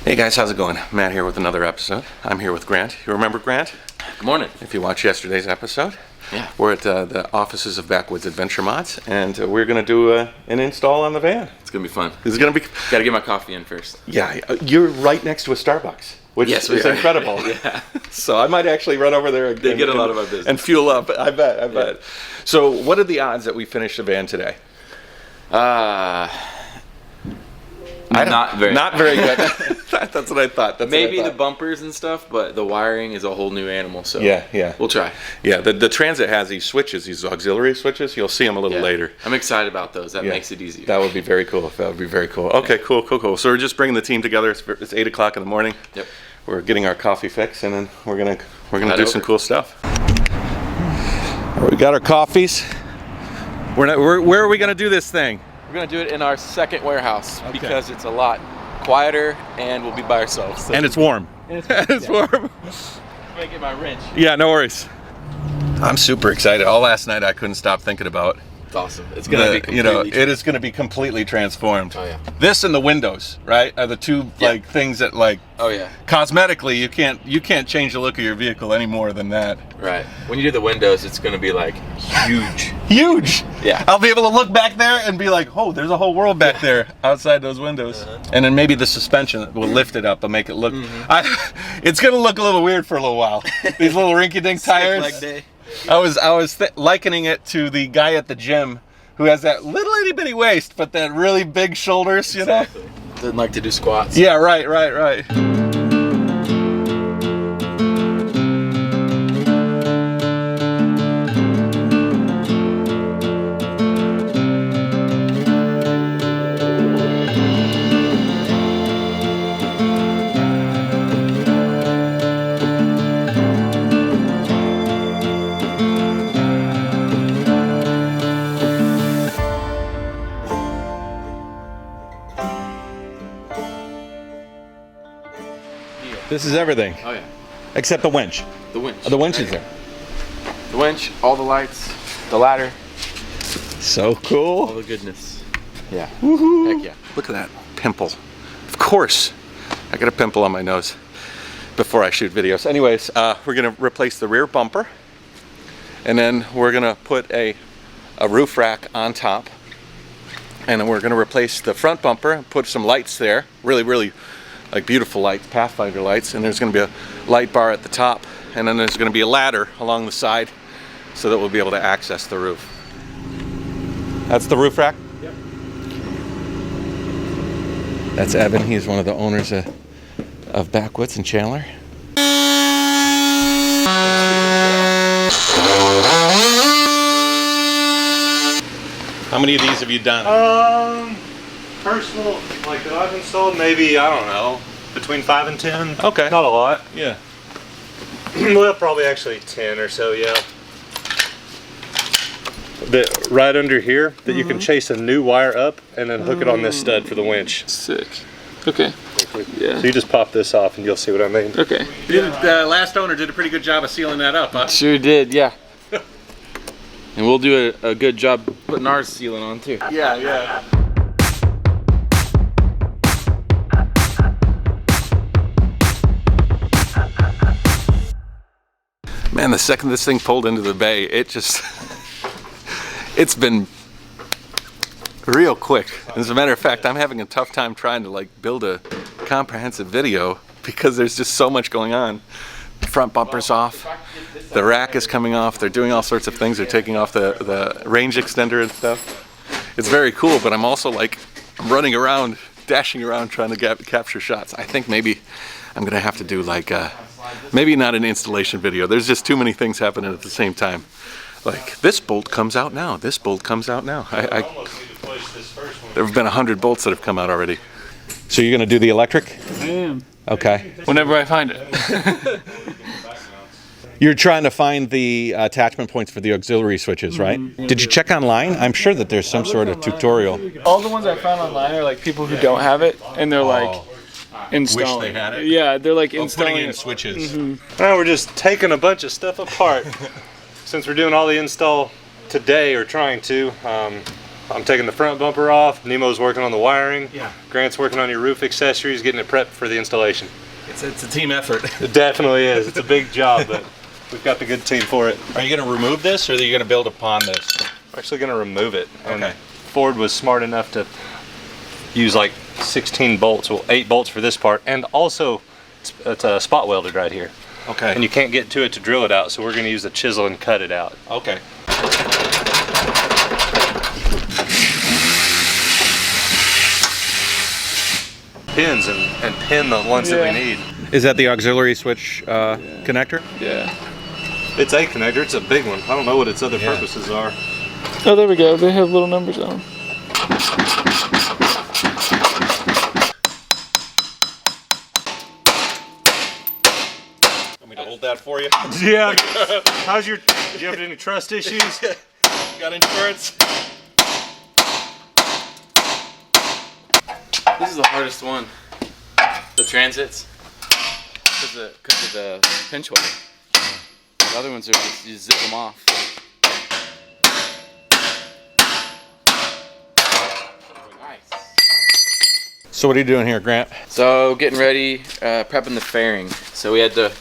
Hey guys, how's it going? Matt here with another episode. I'm here with Grant. You remember Grant? Good morning. If you watched yesterday's episode, yeah, we're at the offices of Backwoods Adventure Mods, and we're going to do an install on the van. It's going to be fun. It's going to be... Gotta get my coffee in first. Yeah, you're right next to a Starbucks, which is incredible. Yeah. So I might actually run over there They get a lot of our business. And fuel up. I bet. So what are the odds that we finish the van today? Not very good. That's what I thought. Maybe the bumpers and stuff, but the wiring is a whole new animal. So yeah, we'll try. Yeah, the Transit has these switches, these auxiliary switches. You'll see them a little later. I'm excited about those. That makes it easier. That would be very cool. Okay, cool. So we're just bringing the team together. It's 8 o'clock in the morning. Yep. We're getting our coffee fix, and then we're gonna do some cool stuff. We got our coffees. Where are we gonna do this thing? We're gonna do it in our second warehouse because it's a lot quieter and we'll be by ourselves. So. And it's warm. It's warm. I'm gonna get my wrench. Yeah, no worries. I'm super excited. All last night I couldn't stop thinking about. It's awesome. It's gonna be completely it is gonna be completely transformed. Oh yeah. This and the windows, right, are the two things that cosmetically you can't change the look of your vehicle any more than that. Right. When you do the windows, it's gonna be like huge. Huge. Yeah. I'll be able to look back there and be like, oh, there's a whole world back there outside those windows. And then maybe the suspension will lift it up and make it look. It's gonna look a little weird for a little while. These little rinky-dink tires. Leg day. I was likening it to the guy at the gym who has that little itty bitty waist, but that really big shoulders, you know? Doesn't like to do squats. Yeah, right. This is everything. Oh yeah. Except the winch. The winch. The winch is there. The winch, all the lights, the ladder. So cool. All the goodness. Yeah. Woohoo. Heck yeah. Look at that pimple. Of course. I got a pimple on my nose before I shoot videos. Anyways, we're gonna replace the rear bumper. And then we're gonna put a roof rack on top. And then we're gonna replace the front bumper and put some lights there. Really like beautiful lights, Pathfinder lights, and there's going to be a light bar at the top, and then there's going to be a ladder along the side so that we'll be able to access the roof. That's the roof rack? Yep. That's Evan. He's one of the owners of Backwoods in Chandler. How many of these have you done? Personal, like that I've installed, maybe, I don't know, between 5 and 10. Okay. Not a lot. Yeah. Well, probably actually 10 or so, yeah. That right under here, that you can chase a new wire up and then hook it on this stud for the winch. Sick. Okay. Yeah. So you just pop this off and you'll see what I mean. Okay. The last owner did a pretty good job of sealing that up, huh? Sure did, yeah. And we'll do a good job putting our sealant on too. Yeah. Man, the second this thing pulled into the bay, it's been real quick. As a matter of fact, I'm having a tough time trying to build a comprehensive video because there's just so much going on. The front bumper's off, the rack is coming off, they're doing all sorts of things, they're taking off the range extender and stuff. It's very cool, but I'm also I'm running around, dashing around trying to capture shots. I think maybe I'm gonna have to do maybe not an installation video. There's just too many things happening at the same time. Like this bolt comes out now, this bolt comes out now. There have been 100 bolts that have come out already. So you're gonna do the electric? I am. Okay. Whenever I find it. You're trying to find the attachment points for the auxiliary switches, right? Did you check online? I'm sure that there's some sort of tutorial. All the ones I found online are people who don't have it, and they're installing. Wish they had it. Yeah, they're installing putting in it. switches. Now we're just taking a bunch of stuff apart. Since we're doing all the install today, or trying to, I'm taking the front bumper off. Nemo's working on the wiring. Yeah. Grant's working on your roof accessories, getting it prepped for the installation. It's a team effort. It definitely is. It's a big job, but we've got the good team for it. Are you going to remove this, or are you going to build upon this? We're actually going to remove it. And Okay. Ford was smart enough to use like 16 bolts, well 8 bolts for this part, and also it's a spot welded right here. Okay. And you can't get to it to drill it out, so we're going to use a chisel and cut it out. Okay. Pins and pin the ones that we need. Is that the auxiliary switch connector? Yeah. It's a connector. It's a big one. I don't know what its other purposes are. Oh, there we go. They have little numbers on them. Want me to hold that for you? Yeah. Do you have any trust issues? Got insurance? This is the hardest one. The transits. Because of the pinch hole. The other ones are just, you zip them off. Nice. So what are you doing here, Grant? So getting ready, prepping the fairing. So we had to,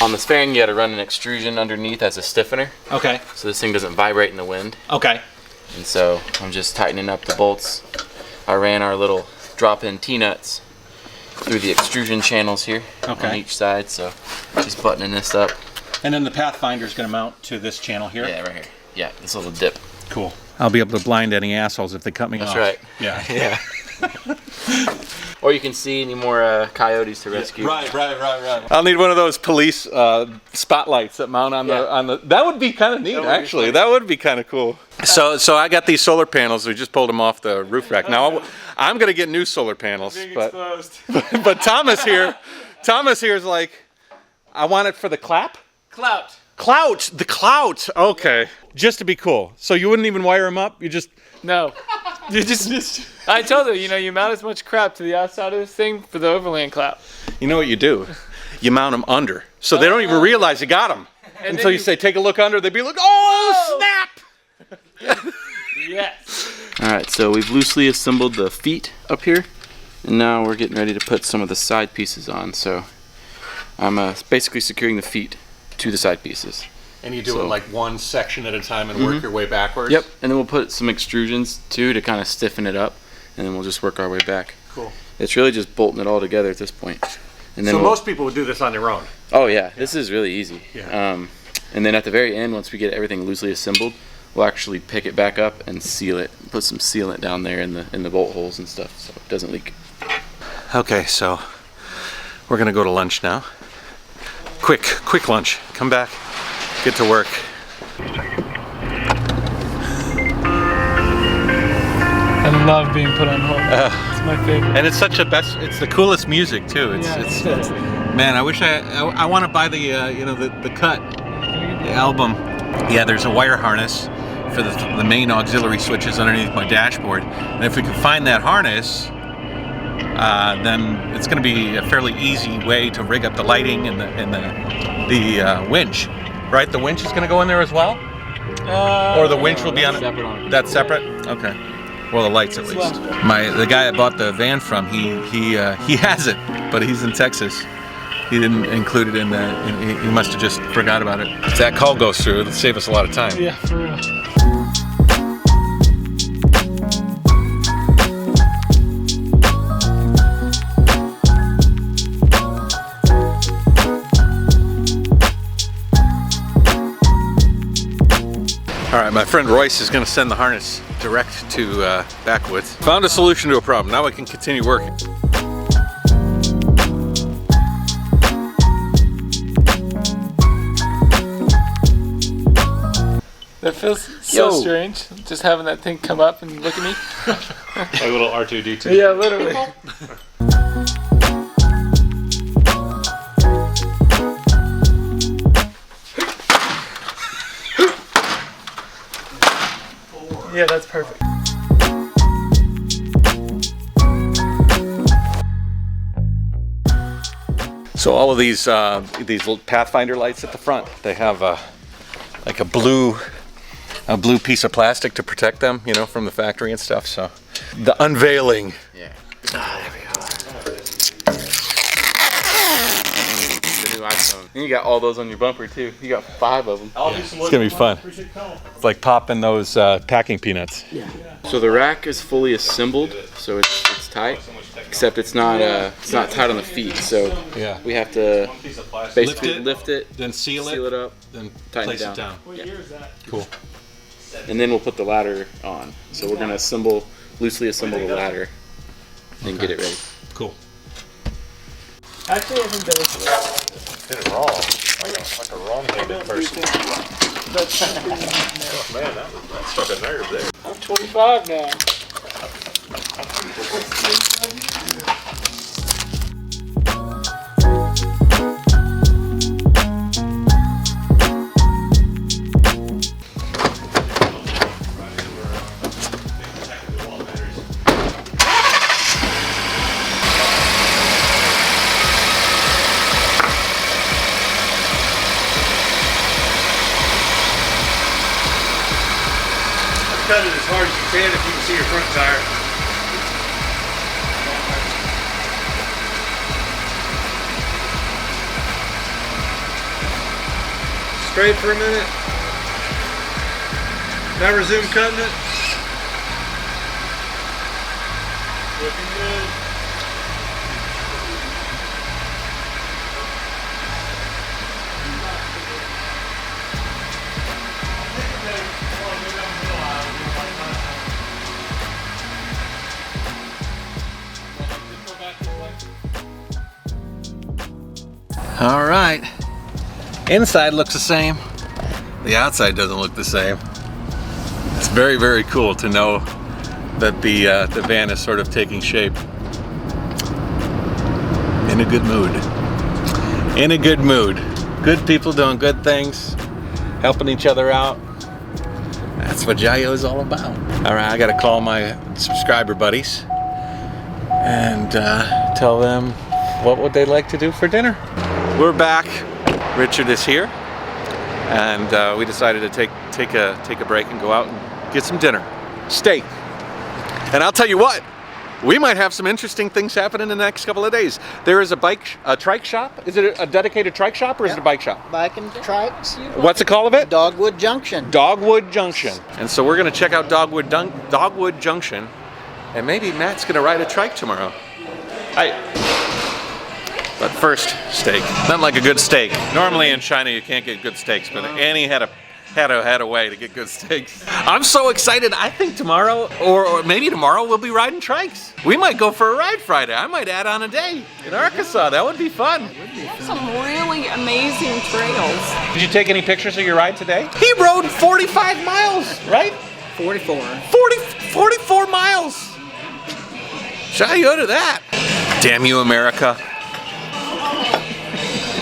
on this fairing you had to run an extrusion underneath as a stiffener. Okay. So this thing doesn't vibrate in the wind. Okay. And so I'm just tightening up the bolts. I ran our little drop-in T-nuts through the extrusion channels here on each side. So just buttoning this up. And then the Pathfinder is going to mount to this channel here? Yeah, right here. Yeah, this little dip. Cool. I'll be able to blind any assholes if they cut me off. That's right. Yeah. Yeah. Or you can see any more coyotes to rescue. Right. I'll need one of those police spotlights that mount on the. That would be kind of neat, actually. That would be kind of cool. So I got these solar panels. We just pulled them off the roof rack. Now I'm gonna get new solar panels, but Thomas here is like, I want it for the clap. Clout. The clout. Okay. Just to be cool. So you wouldn't even wire them up. You just. No. You just I told her, you mount as much crap to the outside of this thing for the Overland clap. You know what you do? You mount them under, so they don't even realize you got them until you say, "Take a look under." They'd be like, "Oh, snap!" Yes. All right, so we've loosely assembled the feet up here, and now we're getting ready to put some of the side pieces on. So I'm basically securing the feet to the side pieces. And you do it like one section at a time and work your way backwards? Yep, and then we'll put some extrusions too to kind of stiffen it up, and then we'll just work our way back. Cool. It's really just bolting it all together at this point. And then So most people would do this on their own? Oh yeah, this is really easy. Yeah. And then at the very end, once we get everything loosely assembled, we'll actually pick it back up and seal it. Put some sealant down there in the bolt holes and stuff so it doesn't leak. Okay, so we're gonna go to lunch now. Quick lunch. Come back. Get to work. I love being put on hold. It's my favorite. And it's it's the coolest music too. It's man, I wish I want to buy the the cut, the album. Yeah, there's a wire harness for the main auxiliary switches underneath my dashboard. And if we can find that harness, then it's going to be a fairly easy way to rig up the lighting and the winch. Right, the winch is going to go in there as well, or the winch will be on it. That's separate. Okay. Well, the lights at least. The guy I bought the van from, he has it, but he's in Texas. He didn't include it in the. He must have just forgot about it. If that call goes through, it'll save us a lot of time. Yeah, for real. All right, my friend Royce is going to send the harness direct to Backwoods. Found a solution to a problem. Now we can continue working. That feels so strange, just having that thing come up and look at me. Like a little R2-D2. Yeah, literally. Yeah, that's perfect. So all of these little Pathfinder lights at the front, they have like a blue a blue piece of plastic to protect them, you know, from the factory and stuff. So the unveiling. Yeah. There we go. The new iPhone. And you got all those on your bumper too. You got 5 of them. It's gonna be fun. It's like popping those packing peanuts. So the rack is fully assembled, so it's tight. Except it's not tight on the feet, so Yeah. we have to basically lift it, then seal it up, then tighten place it it down. What year is that? Cool. and then we'll put the ladder on. So we're gonna loosely assemble the ladder and get it ready. Cool. Actually, I think that was Did it wrong. Like a wrong-handed person. Oh, man, that struck a nerve there. I'm 25 now. Cut it as hard as you can if you can see your front tire. Straight for a minute. Now resume cutting it. Looking good. All right. Inside looks the same. The outside doesn't look the same. It's very, very cool to know that the van is sort of taking shape. In a good mood. In a good mood. Good people doing good things, helping each other out. That's what Jayoe is all about. All right, I got to call my subscriber buddies and tell them what would they like to do for dinner. We're back. Richard is here, and we decided to take a break and go out and get some dinner, steak. And I'll tell you what, we might have some interesting things happen in the next couple of days. There is a trike shop. Is it a dedicated trike shop or is it a bike shop? Bike and trikes. What's it called of it? Dogwood Junction. Dogwood Junction. And so we're gonna check out Dogwood Junction, and maybe Matt's gonna ride a trike tomorrow. But first, steak. Nothing like a good steak. Normally in China you can't get good steaks, but Annie had a way to get good steaks. I'm so excited. I think tomorrow, or maybe tomorrow, we'll be riding trikes. We might go for a ride Friday. I might add on a day in Arkansas. That would be fun. Some really amazing trails. Did you take any pictures of your ride today? He rode 45 miles, right? 44. 44 miles. Jayoe to that. Damn you, America.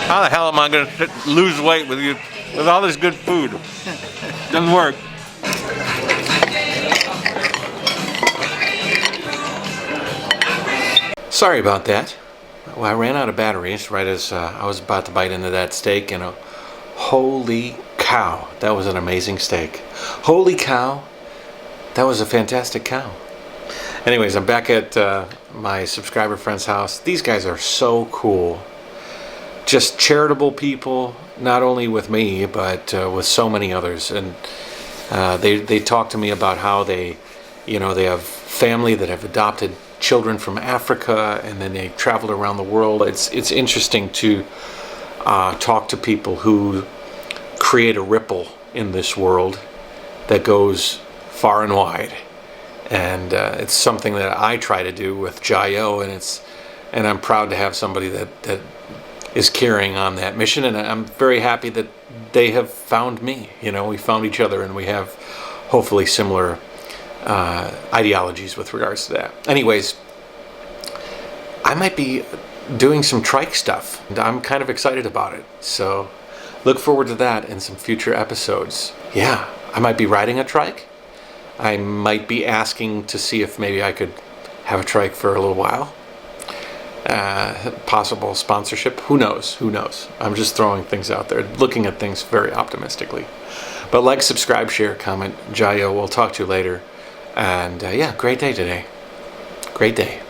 How the hell am I going to lose weight with all this good food? Doesn't work. Sorry about that. Well, I ran out of batteries right as I was about to bite into that steak, and holy cow, that was an amazing steak. Holy cow, that was a fantastic cow. Anyways, I'm back at my subscriber friend's house. These guys are so cool. Just charitable people, not only with me, but with so many others. And they talk to me about how they have family that have adopted children from Africa, and then they traveled around the world. It's interesting to talk to people who create a ripple in this world that goes far and wide. And it's something that I try to do with Jayoe, and I'm proud to have somebody that is carrying on that mission, and I'm very happy that they have found me. We found each other, and we have hopefully similar ideologies with regards to that. Anyways, I might be doing some trike stuff, and I'm kind of excited about it. So look forward to that in some future episodes. Yeah, I might be riding a trike. I might be asking to see if maybe I could have a trike for a little while. possible sponsorship. Who knows? Who knows? I'm just throwing things out there, looking at things very optimistically. But like, subscribe, share, comment. Jayoe, we'll talk to you later. And yeah, great day today. Great day.